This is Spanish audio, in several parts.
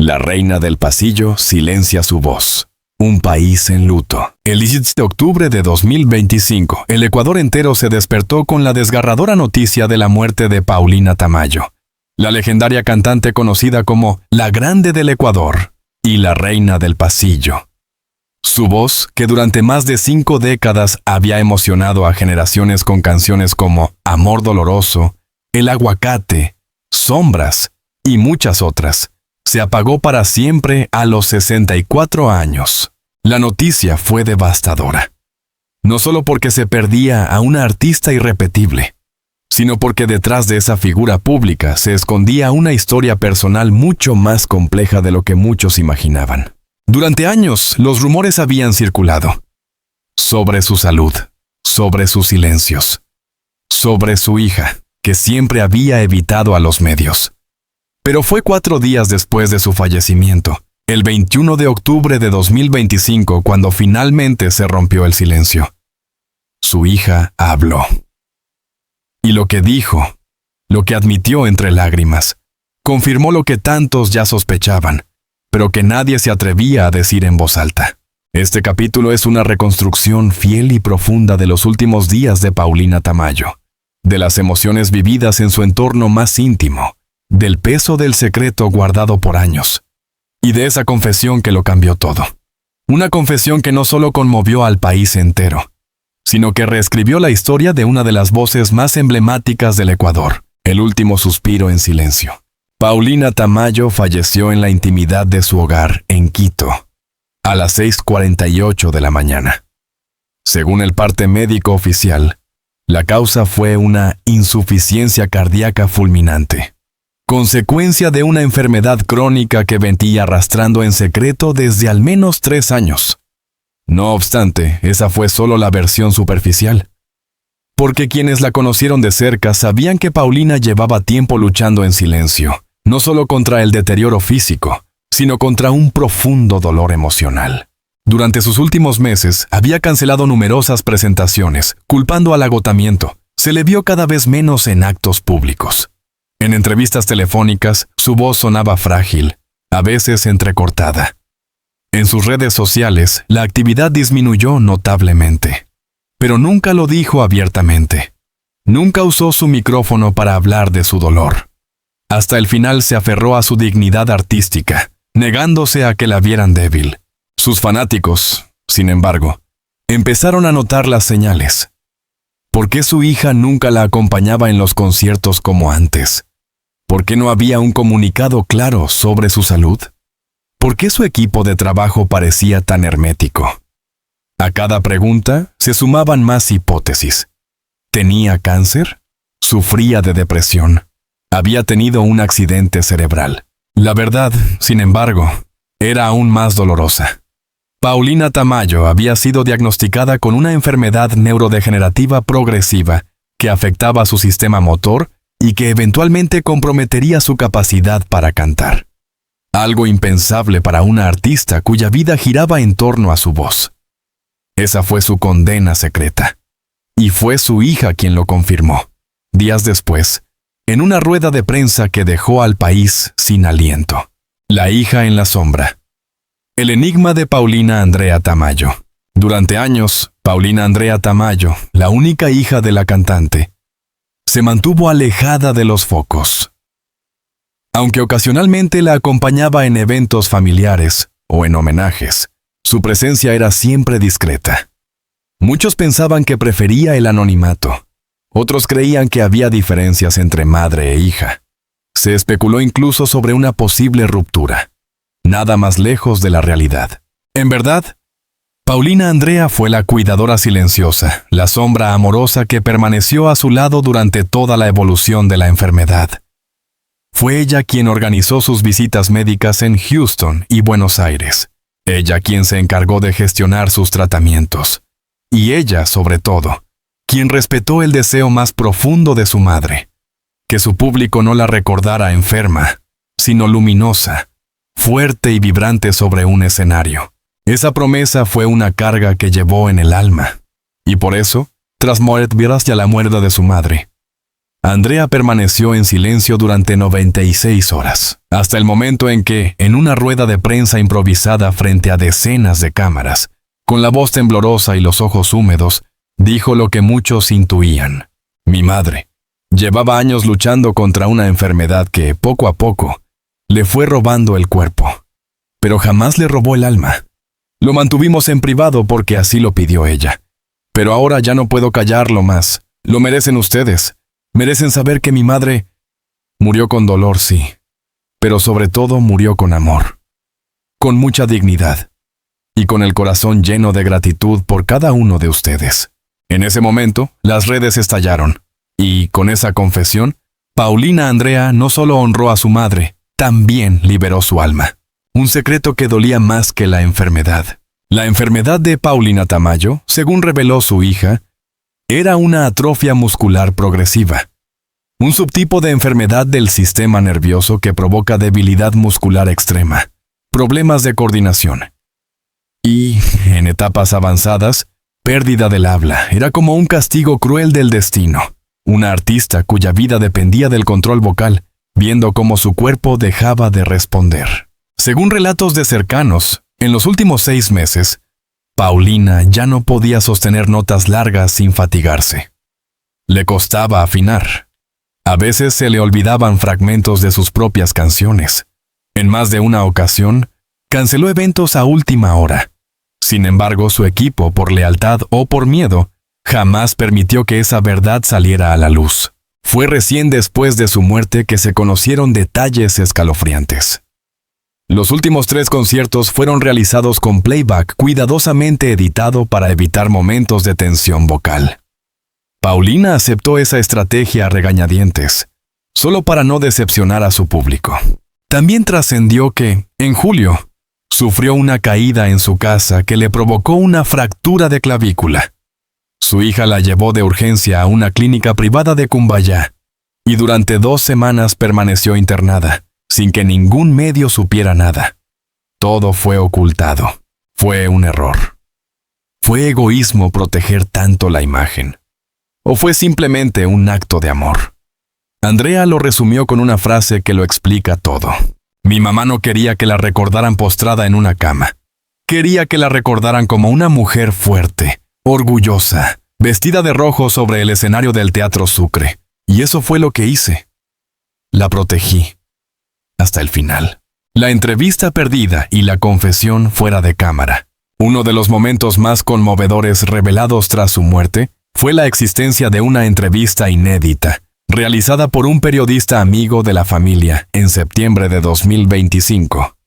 La reina del pasillo silencia su voz. Un país en luto. El 17 de octubre de 2025, el Ecuador entero se despertó con la desgarradora noticia de la muerte de Paulina Tamayo, la legendaria cantante conocida como la Grande del Ecuador y la Reina del Pasillo. Su voz, que durante más de 5 décadas había emocionado a generaciones con canciones como Amor Doloroso, El Aguacate, Sombras y muchas otras, se apagó para siempre a los 64 años. La noticia fue devastadora. No solo porque se perdía a una artista irrepetible, sino porque detrás de esa figura pública se escondía una historia personal mucho más compleja de lo que muchos imaginaban. Durante años, los rumores habían circulado sobre su salud, sobre sus silencios, sobre su hija, que siempre había evitado a los medios. Pero fue 4 días después de su fallecimiento, el 21 de octubre de 2025, cuando finalmente se rompió el silencio. Su hija habló. Y lo que dijo, lo que admitió entre lágrimas, confirmó lo que tantos ya sospechaban, pero que nadie se atrevía a decir en voz alta. Este capítulo es una reconstrucción fiel y profunda de los últimos días de Paulina Tamayo, de las emociones vividas en su entorno más íntimo, del peso del secreto guardado por años, y de esa confesión que lo cambió todo. Una confesión que no solo conmovió al país entero, sino que reescribió la historia de una de las voces más emblemáticas del Ecuador, el último suspiro en silencio. Paulina Tamayo falleció en la intimidad de su hogar en Quito, a las 6:48 de la mañana. Según el parte médico oficial, la causa fue una insuficiencia cardíaca fulminante, consecuencia de una enfermedad crónica que venía arrastrando en secreto desde al menos 3 años. No obstante, esa fue solo la versión superficial, porque quienes la conocieron de cerca sabían que Paulina llevaba tiempo luchando en silencio, no solo contra el deterioro físico, sino contra un profundo dolor emocional. Durante sus últimos meses, había cancelado numerosas presentaciones, culpando al agotamiento. Se le vio cada vez menos en actos públicos. En entrevistas telefónicas, su voz sonaba frágil, a veces entrecortada. En sus redes sociales, la actividad disminuyó notablemente. Pero nunca lo dijo abiertamente. Nunca usó su micrófono para hablar de su dolor. Hasta el final se aferró a su dignidad artística, negándose a que la vieran débil. Sus fanáticos, sin embargo, empezaron a notar las señales. ¿Por qué su hija nunca la acompañaba en los conciertos como antes? ¿Por qué no había un comunicado claro sobre su salud? ¿Por qué su equipo de trabajo parecía tan hermético? A cada pregunta se sumaban más hipótesis. ¿Tenía cáncer? ¿Sufría de depresión? ¿Había tenido un accidente cerebral? La verdad, sin embargo, era aún más dolorosa. Paulina Tamayo había sido diagnosticada con una enfermedad neurodegenerativa progresiva que afectaba su sistema motor y que eventualmente comprometería su capacidad para cantar. Algo impensable para una artista cuya vida giraba en torno a su voz. Esa fue su condena secreta. Y fue su hija quien lo confirmó, días después, en una rueda de prensa que dejó al país sin aliento. La hija en la sombra. El enigma de Paulina Andrea Tamayo. Durante años, Paulina Andrea Tamayo, la única hija de la cantante, se mantuvo alejada de los focos. Aunque ocasionalmente la acompañaba en eventos familiares o en homenajes, su presencia era siempre discreta. Muchos pensaban que prefería el anonimato. Otros creían que había diferencias entre madre e hija. Se especuló incluso sobre una posible ruptura. Nada más lejos de la realidad. En verdad, Paulina Andrea fue la cuidadora silenciosa, la sombra amorosa que permaneció a su lado durante toda la evolución de la enfermedad. Fue ella quien organizó sus visitas médicas en Houston y Buenos Aires. Ella quien se encargó de gestionar sus tratamientos. Y ella, sobre todo, quien respetó el deseo más profundo de su madre, que su público no la recordara enferma, sino luminosa, fuerte y vibrante sobre un escenario. Esa promesa fue una carga que llevó en el alma, y por eso, tras morir hacia la muerte de su madre, Andrea permaneció en silencio durante 96 horas, hasta el momento en que, en una rueda de prensa improvisada frente a decenas de cámaras, con la voz temblorosa y los ojos húmedos, dijo lo que muchos intuían. Mi madre llevaba años luchando contra una enfermedad que, poco a poco, le fue robando el cuerpo, pero jamás le robó el alma. Lo mantuvimos en privado porque así lo pidió ella. Pero ahora ya no puedo callarlo más. Lo merecen ustedes. Merecen saber que mi madre murió con dolor, sí, pero sobre todo murió con amor, con mucha dignidad y con el corazón lleno de gratitud por cada uno de ustedes. En ese momento, las redes estallaron, y con esa confesión, Paulina Andrea no solo honró a su madre, también liberó su alma. Un secreto que dolía más que la enfermedad. La enfermedad de Paulina Tamayo, según reveló su hija, era una atrofia muscular progresiva, un subtipo de enfermedad del sistema nervioso que provoca debilidad muscular extrema, problemas de coordinación y, en etapas avanzadas, pérdida del habla. Era como un castigo cruel del destino. Una artista cuya vida dependía del control vocal, viendo cómo su cuerpo dejaba de responder. Según relatos de cercanos, en los últimos 6 meses, Paulina ya no podía sostener notas largas sin fatigarse. Le costaba afinar. A veces se le olvidaban fragmentos de sus propias canciones. En más de una ocasión, canceló eventos a última hora. Sin embargo, su equipo, por lealtad o por miedo, jamás permitió que esa verdad saliera a la luz. Fue recién después de su muerte que se conocieron detalles escalofriantes. Los últimos 3 conciertos fueron realizados con playback cuidadosamente editado para evitar momentos de tensión vocal. Paulina aceptó esa estrategia a regañadientes, solo para no decepcionar a su público. También trascendió que, en julio, sufrió una caída en su casa que le provocó una fractura de clavícula. Su hija la llevó de urgencia a una clínica privada de Cumbayá, y durante 2 semanas permaneció internada, sin que ningún medio supiera nada. Todo fue ocultado. Fue un error. ¿Fue egoísmo proteger tanto la imagen? ¿O fue simplemente un acto de amor? Andrea lo resumió con una frase que lo explica todo. Mi mamá no quería que la recordaran postrada en una cama. Quería que la recordaran como una mujer fuerte, orgullosa, vestida de rojo sobre el escenario del Teatro Sucre. Y eso fue lo que hice. La protegí. Hasta el final. La entrevista perdida y la confesión fuera de cámara. Uno de los momentos más conmovedores revelados tras su muerte fue la existencia de una entrevista inédita, realizada por un periodista amigo de la familia en septiembre de 2025.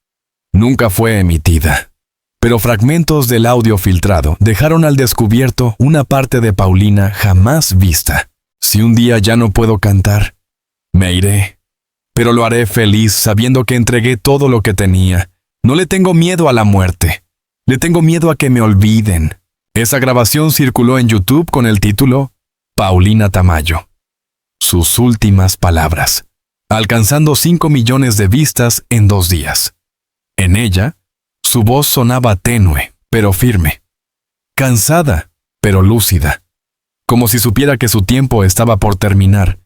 Nunca fue emitida, pero fragmentos del audio filtrado dejaron al descubierto una parte de Paulina jamás vista. Si un día ya no puedo cantar, me iré. Pero lo haré feliz sabiendo que entregué todo lo que tenía. No le tengo miedo a la muerte. Le tengo miedo a que me olviden. Esa grabación circuló en YouTube con el título Paulina Tamayo. Sus últimas palabras, alcanzando 5 millones de vistas en 2 días. En ella, su voz sonaba tenue, pero firme. Cansada, pero lúcida. Como si supiera que su tiempo estaba por terminar.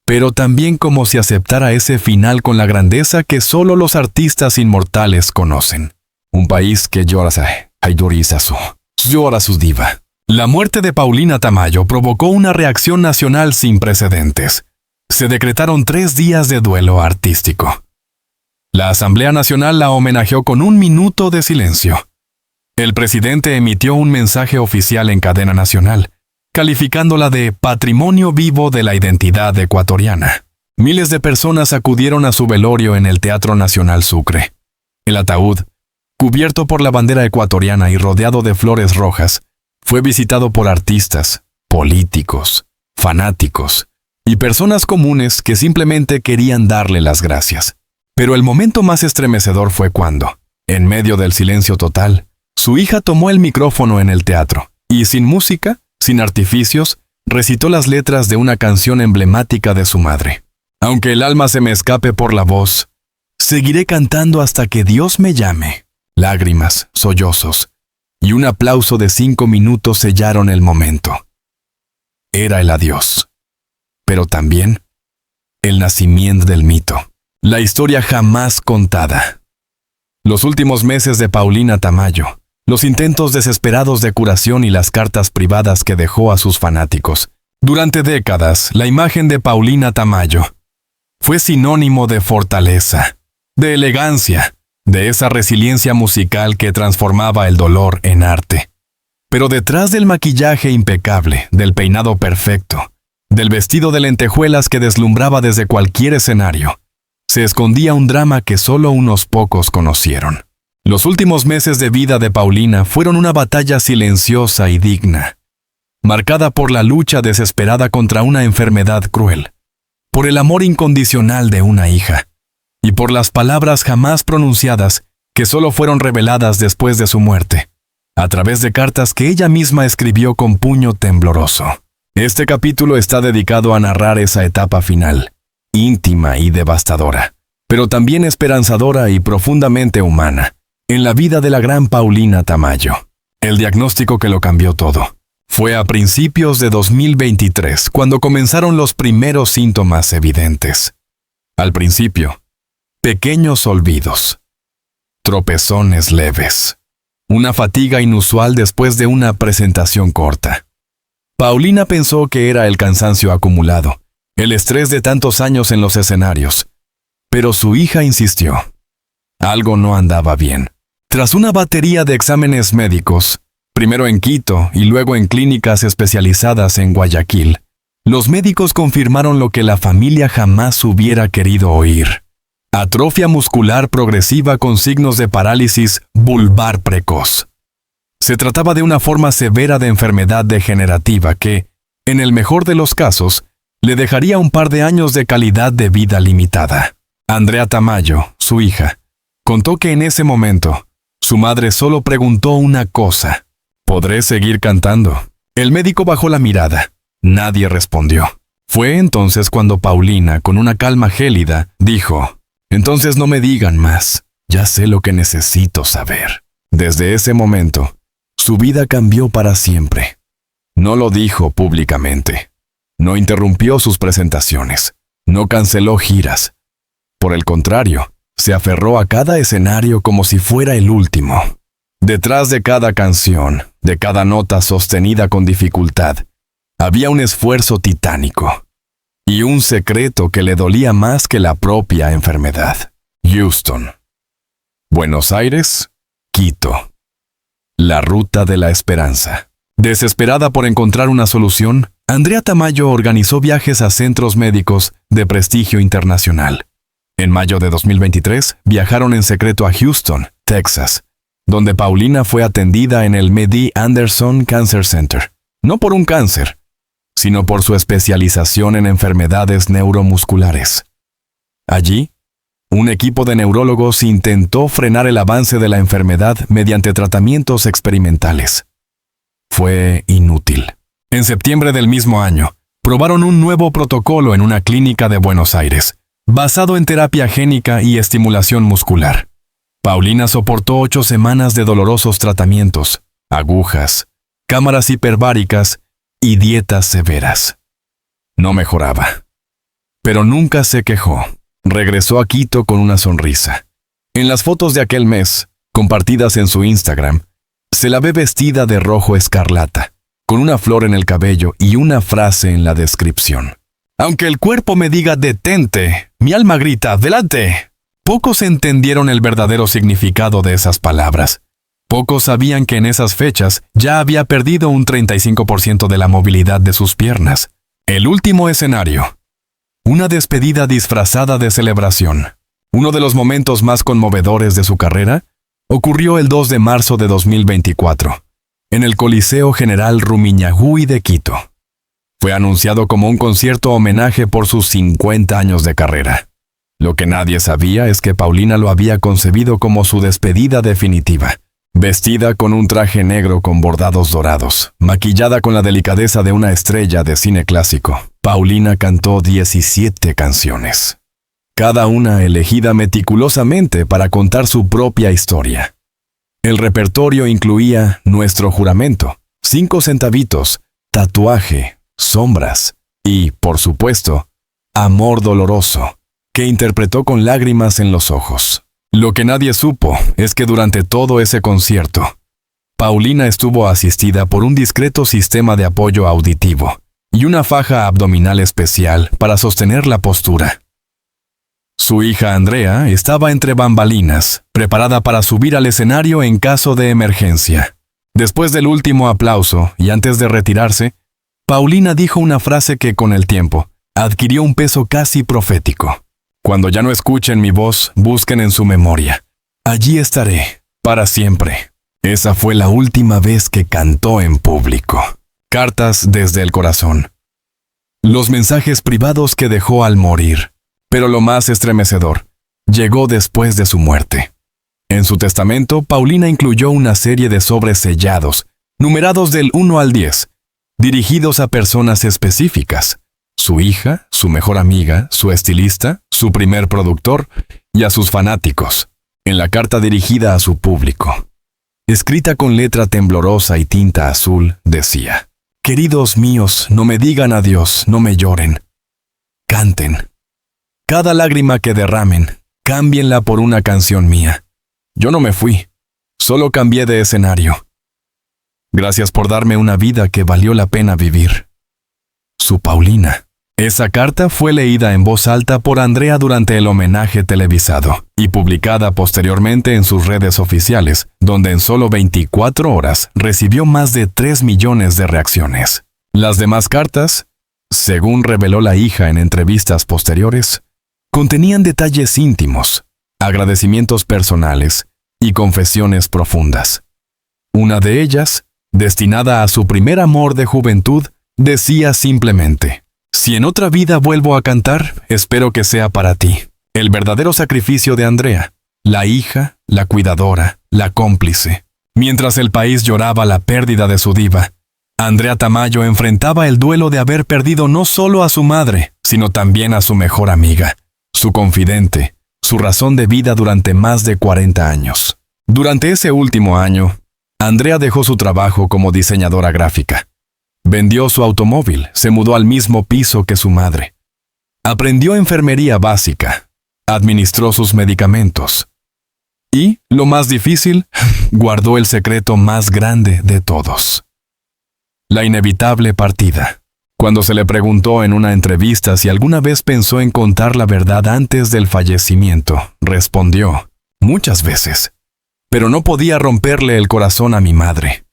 Pero también como si aceptara ese final con la grandeza que solo los artistas inmortales conocen. Un país que llora su diva. La muerte de Paulina Tamayo provocó una reacción nacional sin precedentes. Se decretaron 3 días de duelo artístico. La Asamblea Nacional la homenajeó con 1 minuto de silencio. El presidente emitió un mensaje oficial en cadena nacional, calificándola de patrimonio vivo de la identidad ecuatoriana. Miles de personas acudieron a su velorio en el Teatro Nacional Sucre. El ataúd, cubierto por la bandera ecuatoriana y rodeado de flores rojas, fue visitado por artistas, políticos, fanáticos y personas comunes que simplemente querían darle las gracias. Pero el momento más estremecedor fue cuando, en medio del silencio total, su hija tomó el micrófono en el teatro y, sin música, sin artificios, recitó las letras de una canción emblemática de su madre. Aunque el alma se me escape por la voz, seguiré cantando hasta que Dios me llame. Lágrimas, sollozos y un aplauso de 5 minutos sellaron el momento. Era el adiós. pero también el nacimiento del mito, la historia jamás contada. Los últimos meses de Paulina Tamayo, los intentos desesperados de curación y las cartas privadas que dejó a sus fanáticos. Durante décadas, la imagen de Paulina Tamayo fue sinónimo de fortaleza, de elegancia, de esa resiliencia musical que transformaba el dolor en arte. Pero detrás del maquillaje impecable, del peinado perfecto, del vestido de lentejuelas que deslumbraba desde cualquier escenario, se escondía un drama que solo unos pocos conocieron. Los últimos meses de vida de Paulina fueron una batalla silenciosa y digna, marcada por la lucha desesperada contra una enfermedad cruel, por el amor incondicional de una hija, y por las palabras jamás pronunciadas que solo fueron reveladas después de su muerte, a través de cartas que ella misma escribió con puño tembloroso. Este capítulo está dedicado a narrar esa etapa final, íntima y devastadora, pero también esperanzadora y profundamente humana, en la vida de la gran Paulina Tamayo. El diagnóstico que lo cambió todo. Fue a principios de 2023 cuando comenzaron los primeros síntomas evidentes. Al principio, pequeños olvidos, tropezones leves, una fatiga inusual después de una presentación corta. Paulina pensó que era el cansancio acumulado, el estrés de tantos años en los escenarios, pero su hija insistió. Algo no andaba bien. Tras una batería de exámenes médicos, primero en Quito y luego en clínicas especializadas en Guayaquil, los médicos confirmaron lo que la familia jamás hubiera querido oír: atrofia muscular progresiva con signos de parálisis vulvar precoz. Se trataba de una forma severa de enfermedad degenerativa que, en el mejor de los casos, le dejaría un par de años de calidad de vida limitada. Andrea Tamayo, su hija, contó que en ese momento, su madre solo preguntó una cosa: ¿podré seguir cantando? El médico bajó la mirada. Nadie respondió. Fue entonces cuando Paulina, con una calma gélida, dijo: entonces no me digan más, ya sé lo que necesito saber. Desde ese momento, su vida cambió para siempre. No lo dijo públicamente. No interrumpió sus presentaciones. No canceló giras. Por el contrario, se aferró a cada escenario como si fuera el último. Detrás de cada canción, de cada nota sostenida con dificultad, había un esfuerzo titánico y un secreto que le dolía más que la propia enfermedad. Houston, Buenos Aires, Quito. La ruta de la esperanza. Desesperada por encontrar una solución, Andrea Tamayo organizó viajes a centros médicos de prestigio internacional. En mayo de 2023, viajaron en secreto a Houston, Texas, donde Paulina fue atendida en el MD Anderson Cancer Center, no por un cáncer, sino por su especialización en enfermedades neuromusculares. Allí, un equipo de neurólogos intentó frenar el avance de la enfermedad mediante tratamientos experimentales. Fue inútil. En septiembre del mismo año, probaron un nuevo protocolo en una clínica de Buenos Aires, basado en terapia génica y estimulación muscular. Paulina soportó 8 semanas de dolorosos tratamientos, agujas, cámaras hiperbáricas y dietas severas. No mejoraba. Pero nunca se quejó. Regresó a Quito con una sonrisa. En las fotos de aquel mes, compartidas en su Instagram, se la ve vestida de rojo escarlata, con una flor en el cabello y una frase en la descripción: aunque el cuerpo me diga detente, mi alma grita adelante. Pocos entendieron el verdadero significado de esas palabras. Pocos sabían que en esas fechas ya había perdido un 35% de la movilidad de sus piernas. El último escenario. Una despedida disfrazada de celebración. Uno de los momentos más conmovedores de su carrera ocurrió el 2 de marzo de 2024, en el Coliseo General Rumiñahui de Quito. Fue anunciado como un concierto homenaje por sus 50 años de carrera. Lo que nadie sabía es que Paulina lo había concebido como su despedida definitiva. Vestida con un traje negro con bordados dorados, maquillada con la delicadeza de una estrella de cine clásico, Paulina cantó 17 canciones. Cada una elegida meticulosamente para contar su propia historia. El repertorio incluía Nuestro Juramento, 5 centavitos, Tatuaje, Sombras y, por supuesto, Amor Doloroso, que interpretó con lágrimas en los ojos. Lo que nadie supo es que durante todo ese concierto, Paulina estuvo asistida por un discreto sistema de apoyo auditivo y una faja abdominal especial para sostener la postura. Su hija Andrea estaba entre bambalinas, preparada para subir al escenario en caso de emergencia. Después del último aplauso y antes de retirarse, Paulina dijo una frase que con el tiempo adquirió un peso casi profético. Cuando ya no escuchen mi voz, busquen en su memoria. Allí estaré, para siempre. Esa fue la última vez que cantó en público. Cartas desde el corazón. Los mensajes privados que dejó al morir. Pero lo más estremecedor, llegó después de su muerte. En su testamento, Paulina incluyó una serie de sobres sellados, numerados del 1 al 10, dirigidos a personas específicas: su hija, su mejor amiga, su estilista, su primer productor y a sus fanáticos. En la carta dirigida a su público, escrita con letra temblorosa y tinta azul, decía: «Queridos míos, no me digan adiós, no me lloren. Canten. Cada lágrima que derramen, cámbienla por una canción mía. Yo no me fui, solo cambié de escenario. Gracias por darme una vida que valió la pena vivir. Su Paulina». Esa carta fue leída en voz alta por Andrea durante el homenaje televisado y publicada posteriormente en sus redes oficiales, donde en solo 24 horas recibió más de 3 millones de reacciones. Las demás cartas, según reveló la hija en entrevistas posteriores, contenían detalles íntimos, agradecimientos personales y confesiones profundas. Una de ellas, destinada a su primer amor de juventud, decía simplemente: «Si en otra vida vuelvo a cantar, espero que sea para ti». El verdadero sacrificio de Andrea, la hija, la cuidadora, la cómplice. Mientras el país lloraba la pérdida de su diva, Andrea Tamayo enfrentaba el duelo de haber perdido no solo a su madre, sino también a su mejor amiga, su confidente, su razón de vida durante más de 40 años. Durante ese último año, Andrea dejó su trabajo como diseñadora gráfica. Vendió su automóvil, se mudó al mismo piso que su madre. Aprendió enfermería básica, administró sus medicamentos. Y, lo más difícil, guardó el secreto más grande de todos: la inevitable partida. Cuando se le preguntó en una entrevista si alguna vez pensó en contar la verdad antes del fallecimiento, respondió: «Muchas veces. Pero no podía romperle el corazón a mi madre.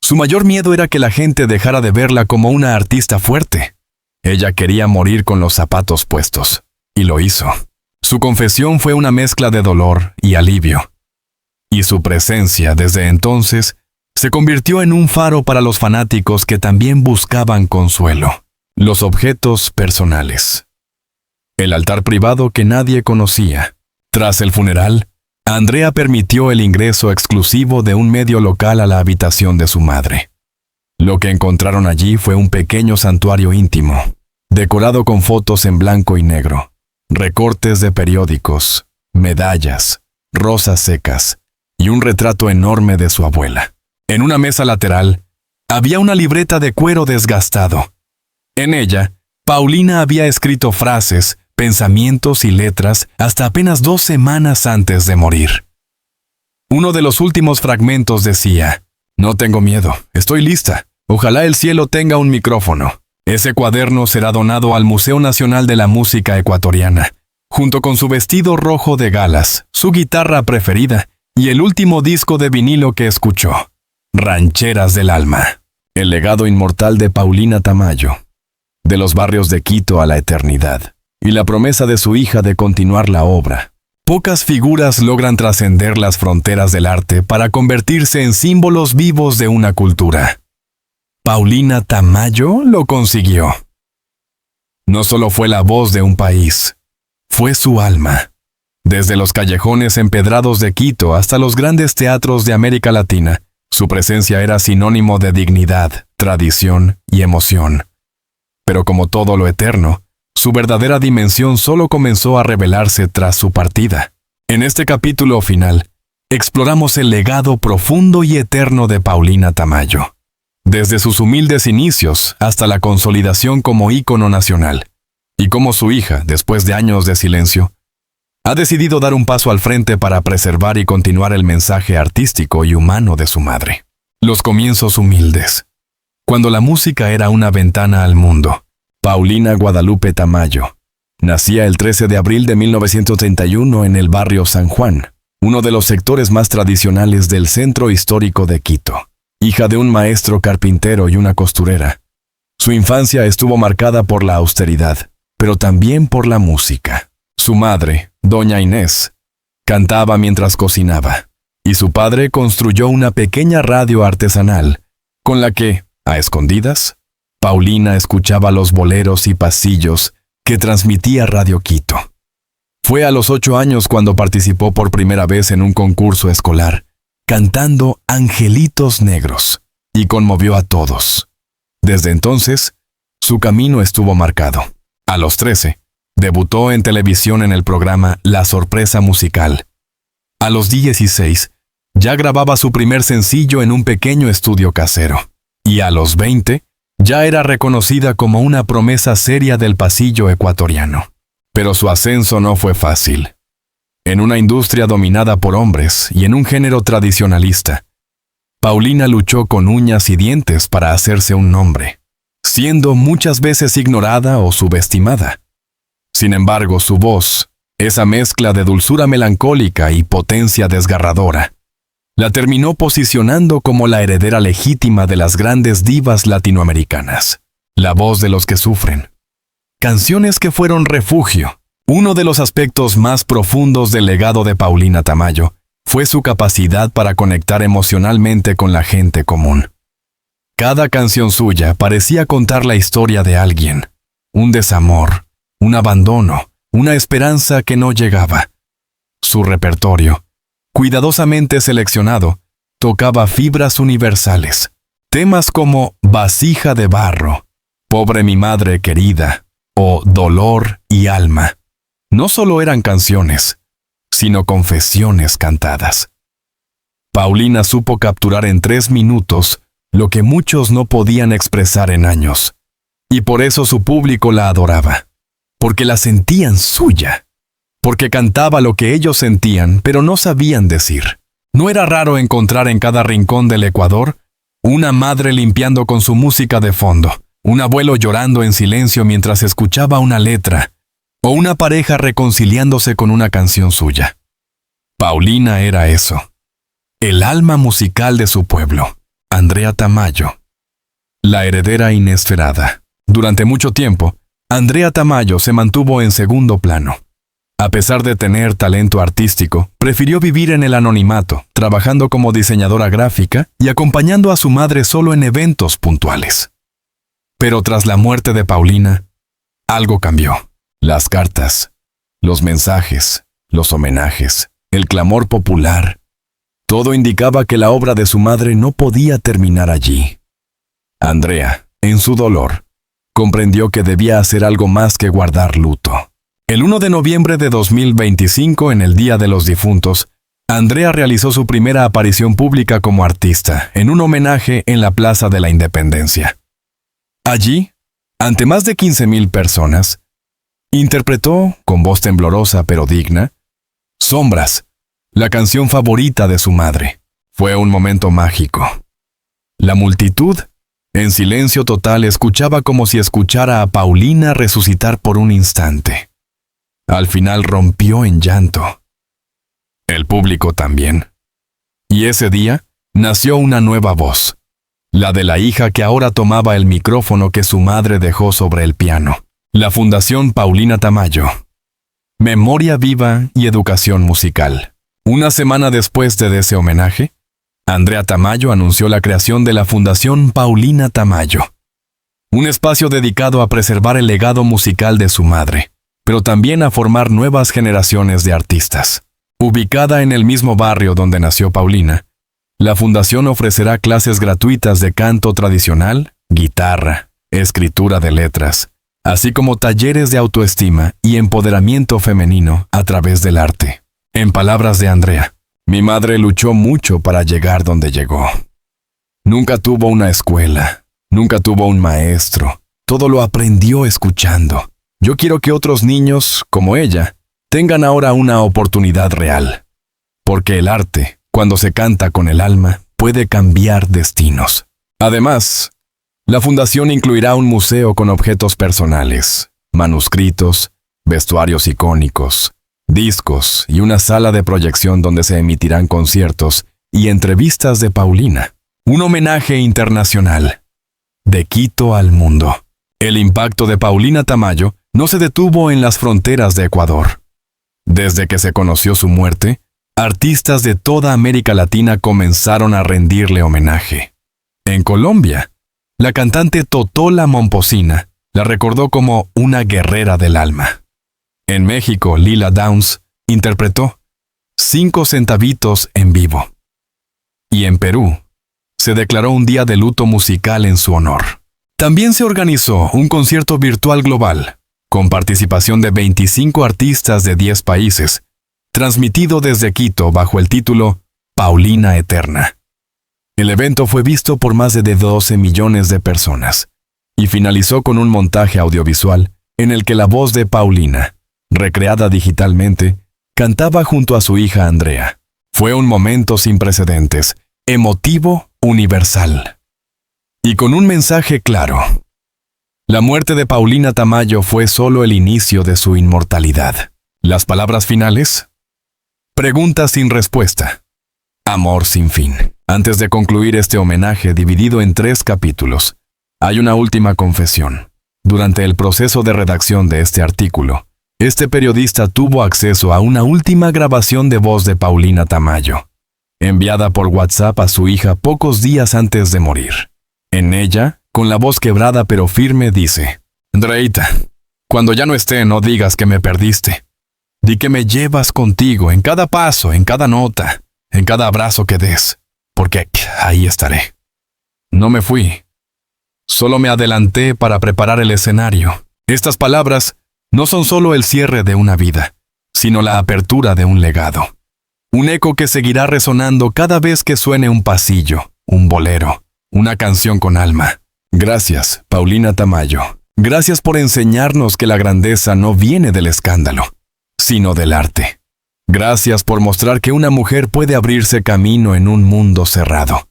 Su mayor miedo era que la gente dejara de verla como una artista fuerte. Ella quería morir con los zapatos puestos, y lo hizo». Su confesión fue una mezcla de dolor y alivio. Y su presencia, desde entonces, se convirtió en un faro para los fanáticos que también buscaban consuelo. Los objetos personales. El altar privado que nadie conocía. Tras el funeral, Andrea permitió el ingreso exclusivo de un medio local a la habitación de su madre. Lo que encontraron allí fue un pequeño santuario íntimo, decorado con fotos en blanco y negro, recortes de periódicos, medallas, rosas secas y un retrato enorme de su abuela. En una mesa lateral, había una libreta de cuero desgastado. En ella, Paulina había escrito frases, pensamientos y letras hasta apenas 2 semanas antes de morir. Uno de los últimos fragmentos decía: «No tengo miedo, estoy lista. Ojalá el cielo tenga un micrófono». Ese cuaderno será donado al Museo Nacional de la Música Ecuatoriana, junto con su vestido rojo de galas, su guitarra preferida y el último disco de vinilo que escuchó, Rancheras del Alma. El legado inmortal de Paulina Tamayo, de los barrios de Quito a la eternidad, y la promesa de su hija de continuar la obra. Pocas figuras logran trascender las fronteras del arte para convertirse en símbolos vivos de una cultura. Paulina Tamayo lo consiguió. No solo fue la voz de un país, fue su alma. Desde los callejones empedrados de Quito hasta los grandes teatros de América Latina, su presencia era sinónimo de dignidad, tradición y emoción. Pero como todo lo eterno, su verdadera dimensión solo comenzó a revelarse tras su partida. En este capítulo final, exploramos el legado profundo y eterno de Paulina Tamayo. desde sus humildes inicios hasta la consolidación como ícono nacional, y como su hija, después de años de silencio, ha decidido dar un paso al frente para preservar y continuar el mensaje artístico y humano de su madre. Los comienzos humildes. Cuando la música era una ventana al mundo, Paulina Guadalupe Tamayo nacía el 13 de abril de 1931 en el barrio San Juan, uno de los sectores más tradicionales del centro histórico de Quito. Hija de un maestro carpintero y una costurera, su infancia estuvo marcada por la austeridad, pero también por la música. Su madre, doña Inés, cantaba mientras cocinaba, y su padre construyó una pequeña radio artesanal, con la que, a escondidas, Paulina escuchaba los boleros y pasillos que transmitía Radio Quito. Fue a los 8 años cuando participó por primera vez en un concurso escolar, cantando Angelitos Negros, y conmovió a todos. Desde entonces, su camino estuvo marcado. A los 13, debutó en televisión en el programa La Sorpresa Musical. A los 16, ya grababa su primer sencillo en un pequeño estudio casero. Y a los 20, ya era reconocida como una promesa seria del pasillo ecuatoriano. Pero su ascenso no fue fácil. En una industria dominada por hombres y en un género tradicionalista, Paulina luchó con uñas y dientes para hacerse un nombre, siendo muchas veces ignorada o subestimada. Sin embargo, su voz, esa mezcla de dulzura melancólica y potencia desgarradora, la terminó posicionando como la heredera legítima de las grandes divas latinoamericanas, la voz de los que sufren. Canciones que fueron refugio. Uno de los aspectos más profundos del legado de Paulina Tamayo fue su capacidad para conectar emocionalmente con la gente común. Cada canción suya parecía contar la historia de alguien, un desamor, un abandono, una esperanza que no llegaba. Su repertorio, cuidadosamente seleccionado, tocaba fibras universales. Temas como Vasija de barro, Pobre mi madre querida o Dolor y alma no solo eran canciones, sino confesiones cantadas. Paulina supo capturar en 3 minutos lo que muchos no podían expresar en años, y por eso su público la adoraba, porque la sentían suya, porque cantaba lo que ellos sentían pero no sabían decir. No era raro encontrar en cada rincón del Ecuador una madre limpiando con su música de fondo, un abuelo llorando en silencio mientras escuchaba una letra, o una pareja reconciliándose con una canción suya. Paulina era eso, el alma musical de su pueblo. Andrea Tamayo, la heredera inesperada. Durante mucho tiempo, Andrea Tamayo se mantuvo en segundo plano. A pesar de tener talento artístico, prefirió vivir en el anonimato, trabajando como diseñadora gráfica y acompañando a su madre solo en eventos puntuales. Pero tras la muerte de Paulina, algo cambió. Las cartas, los mensajes, los homenajes, el clamor popular, todo indicaba que la obra de su madre no podía terminar allí. Andrea, en su dolor, comprendió que debía hacer algo más que guardar luto. El 1 de noviembre de 2025, en el Día de los Difuntos, Andrea realizó su primera aparición pública como artista, en un homenaje en la Plaza de la Independencia. Allí, ante más de 15,000 personas, interpretó, con voz temblorosa pero digna, Sombras, la canción favorita de su madre. Fue un momento mágico. La multitud, en silencio total, escuchaba como si escuchara a Paulina resucitar por un instante. Al final rompió en llanto. El público también. Y ese día nació una nueva voz, la de la hija que ahora tomaba el micrófono que su madre dejó sobre el piano. La Fundación Paulina Tamayo. Memoria viva y educación musical. Una semana después de ese homenaje, Andrea Tamayo anunció la creación de la Fundación Paulina Tamayo, un espacio dedicado a preservar el legado musical de su madre, pero también a formar nuevas generaciones de artistas. Ubicada en el mismo barrio donde nació Paulina, la fundación ofrecerá clases gratuitas de canto tradicional, guitarra, escritura de letras, así como talleres de autoestima y empoderamiento femenino a través del arte. En palabras de Andrea, mi madre luchó mucho para llegar donde llegó. Nunca tuvo una escuela, nunca tuvo un maestro, todo lo aprendió escuchando. Yo quiero que otros niños, como ella, tengan ahora una oportunidad real. Porque el arte, cuando se canta con el alma, puede cambiar destinos. Además, la fundación incluirá un museo con objetos personales, manuscritos, vestuarios icónicos, discos y una sala de proyección donde se emitirán conciertos y entrevistas de Paulina. Un homenaje internacional. De Quito al mundo. El impacto de Paulina Tamayo no se detuvo en las fronteras de Ecuador. Desde que se conoció su muerte, artistas de toda América Latina comenzaron a rendirle homenaje. En Colombia, la cantante Totola Momposina la recordó como una guerrera del alma. En México, Lila Downs interpretó 5 centavitos en vivo. Y en Perú, se declaró un día de luto musical en su honor. También se organizó un concierto virtual global, con participación de 25 artistas de 10 países, transmitido desde Quito bajo el título Paulina Eterna. El evento fue visto por más de 12 millones de personas y finalizó con un montaje audiovisual en el que la voz de Paulina, recreada digitalmente, cantaba junto a su hija Andrea. Fue un momento sin precedentes, emotivo, universal. Y con un mensaje claro. La muerte de Paulina Tamayo fue solo el inicio de su inmortalidad. ¿Las palabras finales? Pregunta sin respuesta. Amor sin fin. Antes de concluir este homenaje dividido en 3 capítulos, hay una última confesión. Durante el proceso de redacción de este artículo, este periodista tuvo acceso a una última grabación de voz de Paulina Tamayo, enviada por WhatsApp a su hija pocos días antes de morir. En ella, con la voz quebrada pero firme, dice: Andreita, cuando ya no esté, no digas que me perdiste. Di que me llevas contigo en cada paso, en cada nota, en cada abrazo que des, porque ahí estaré. No me fui. Solo me adelanté para preparar el escenario. Estas palabras no son solo el cierre de una vida, sino la apertura de un legado. Un eco que seguirá resonando cada vez que suene un pasillo, un bolero, una canción con alma. Gracias, Paulina Tamayo. Gracias por enseñarnos que la grandeza no viene del escándalo, sino del arte. Gracias por mostrar que una mujer puede abrirse camino en un mundo cerrado.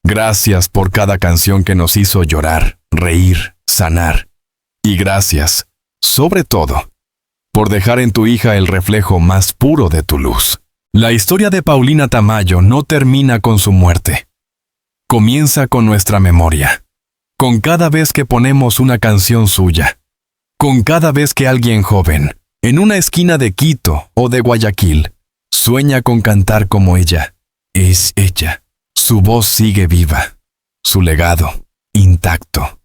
Gracias por cada canción que nos hizo llorar, reír, sanar. Y gracias, sobre todo, por dejar en tu hija el reflejo más puro de tu luz. La historia de Paulina Tamayo no termina con su muerte. Comienza con nuestra memoria. Con cada vez que ponemos una canción suya. Con cada vez que alguien joven, en una esquina de Quito o de Guayaquil, sueña con cantar como ella. Es ella. Su voz sigue viva. Su legado, intacto.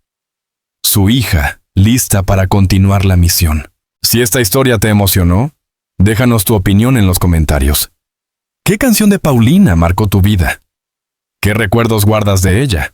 Su hija, lista para continuar la misión. Si esta historia te emocionó, déjanos tu opinión en los comentarios. ¿Qué canción de Paulina marcó tu vida? ¿Qué recuerdos guardas de ella?